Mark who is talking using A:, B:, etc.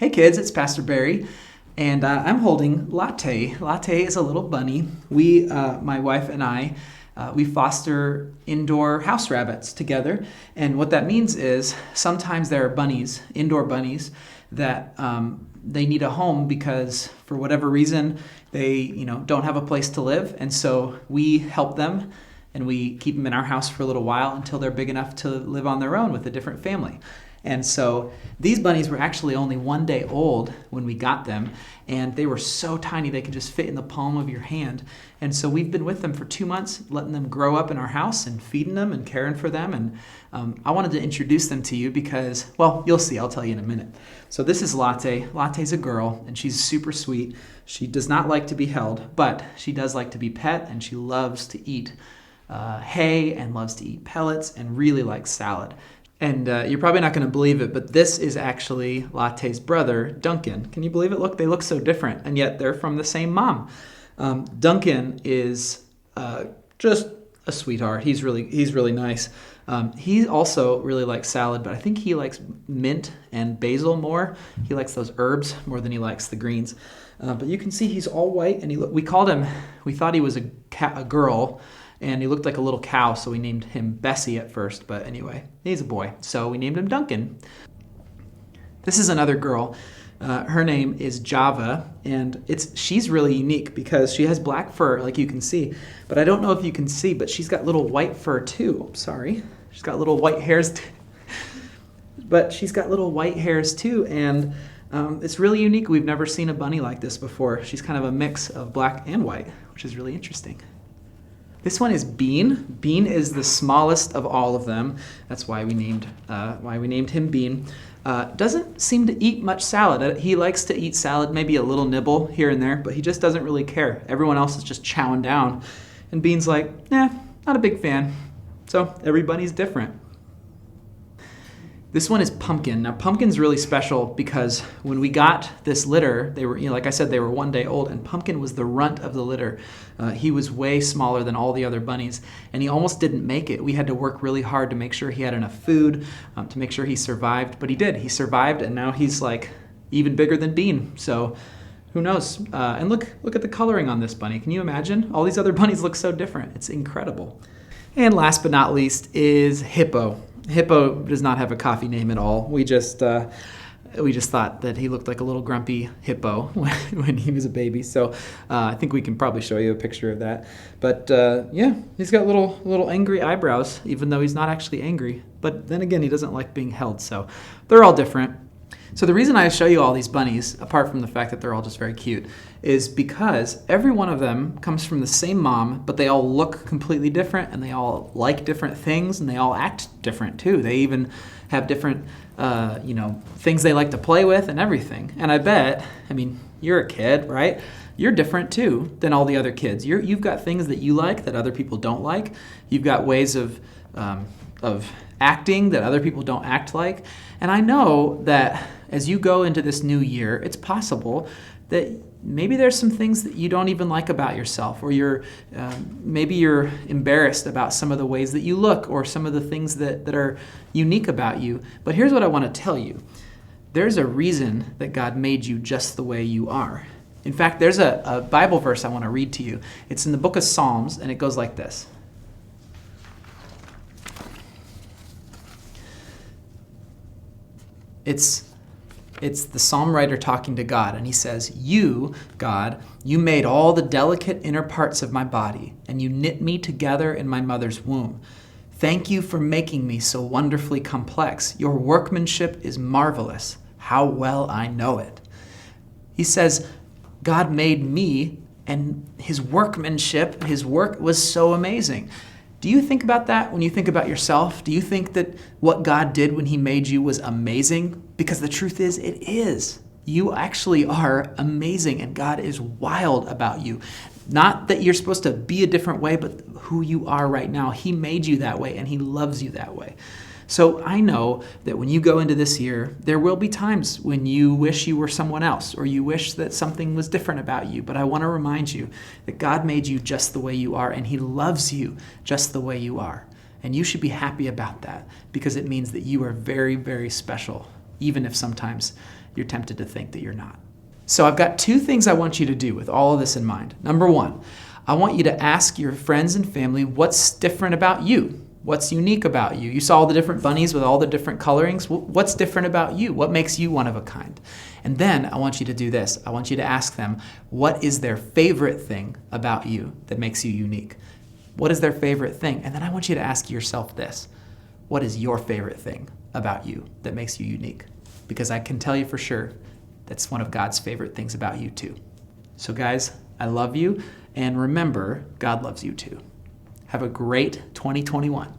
A: Hey kids, it's Pastor Barry, and I'm holding Latte. Latte is a little bunny. My wife and I, we foster indoor house rabbits together, and what that means is sometimes there are bunnies, indoor bunnies, that they need a home because for whatever reason they don't have a place to live, and so we help them and we keep them in our house for a little while until they're big enough to live on their own with a different family. And so these bunnies were actually only 1 day old when we got them, and they were so tiny they could just fit in the palm of your hand. And so we've been with them for 2 months, letting them grow up in our house and feeding them and caring for them. And I wanted to introduce them to you because, well, you'll see. I'll tell you in a minute. So this is Latte. Latte's a girl, and she's super sweet. She does not like to be held, but she does like to be pet, and she loves to eat hay and loves to eat pellets and really likes salad. And you're probably not going to believe it, but this is actually Latte's brother, Duncan. Can you believe it? Look, they look so different, and yet they're from the same mom. Duncan is just a sweetheart. He's really nice. He also really likes salad, but I think he likes mint and basil more. He likes those herbs more than he likes the greens. But you can see he's all white, and we thought he was a girl, and he looked like a little cow, so we named him Bessie at first. But anyway, he's a boy, so we named him Duncan. This is another girl. Her name is Java, and she's really unique because she has black fur, like you can see. But I don't know if you can see, but she's got little white fur too. Sorry. She's got little white hairs but she's got little white hairs too, and it's really unique. We've never seen a bunny like this before. She's kind of a mix of black and white, which is really interesting. This one is Bean. Bean is the smallest of all of them. That's why we named him Bean. Doesn't seem to eat much salad. He likes to eat salad, maybe a little nibble here and there, but he just doesn't really care. Everyone else is just chowing down. And Bean's like, not a big fan. So every bunny's different. This one is Pumpkin. Now, Pumpkin's really special because when we got this litter, they were, like I said, they were 1 day old, and Pumpkin was the runt of the litter. He was way smaller than all the other bunnies, and he almost didn't make it. We had to work really hard to make sure he had enough food, to make sure he survived, but he did. He survived, and now he's like even bigger than Bean. So who knows? And look at the coloring on this bunny. Can you imagine? All these other bunnies look so different. It's incredible. And last but not least is Hippo. Hippo does not have a coffee name at all. We just thought that he looked like a little grumpy hippo when he was a baby. So I think we can probably show you a picture of that. But he's got little angry eyebrows, even though he's not actually angry. But then again, he doesn't like being held. So they're all different. So the reason I show you all these bunnies, apart from the fact that they're all just very cute, is because every one of them comes from the same mom, but they all look completely different, and they all like different things, and they all act different too. They even have different, things they like to play with and everything. And I bet, you're a kid, right? You're different too than all the other kids. You've got things that you like that other people don't like. You've got ways of acting that other people don't act like. And I know that as you go into this new year, it's possible that maybe there's some things that you don't even like about yourself, or maybe you're embarrassed about some of the ways that you look, or some of the things that are unique about you. But here's what I want to tell you. There's a reason that God made you just the way you are. In fact, there's a Bible verse I want to read to you. It's in the book of Psalms, and it goes like this. It's the psalm writer talking to God, and he says, "You, God, you made all the delicate inner parts of my body, and you knit me together in my mother's womb. Thank you for making me so wonderfully complex. Your workmanship is marvelous. How well I know it." He says, God made me, and his workmanship, his work was so amazing. Do you think about that when you think about yourself? Do you think that what God did when he made you was amazing? Because the truth is, it is. You actually are amazing, and God is wild about you. Not that you're supposed to be a different way, but who you are right now. He made you that way, and he loves you that way. So I know that when you go into this year, there will be times when you wish you were someone else, or you wish that something was different about you. But I want to remind you that God made you just the way you are, and he loves you just the way you are. And you should be happy about that, because it means that you are very, very special, even if sometimes you're tempted to think that you're not. So I've got two things I want you to do with all of this in mind. Number one, I want you to ask your friends and family what's different about you. What's unique about you? You saw all the different bunnies with all the different colorings. What's different about you? What makes you one of a kind? And then I want you to do this. I want you to ask them, what is their favorite thing about you that makes you unique? What is their favorite thing? And then I want you to ask yourself this. What is your favorite thing about you that makes you unique? Because I can tell you for sure that's one of God's favorite things about you too. So guys, I love you. And remember, God loves you too. Have a great 2021.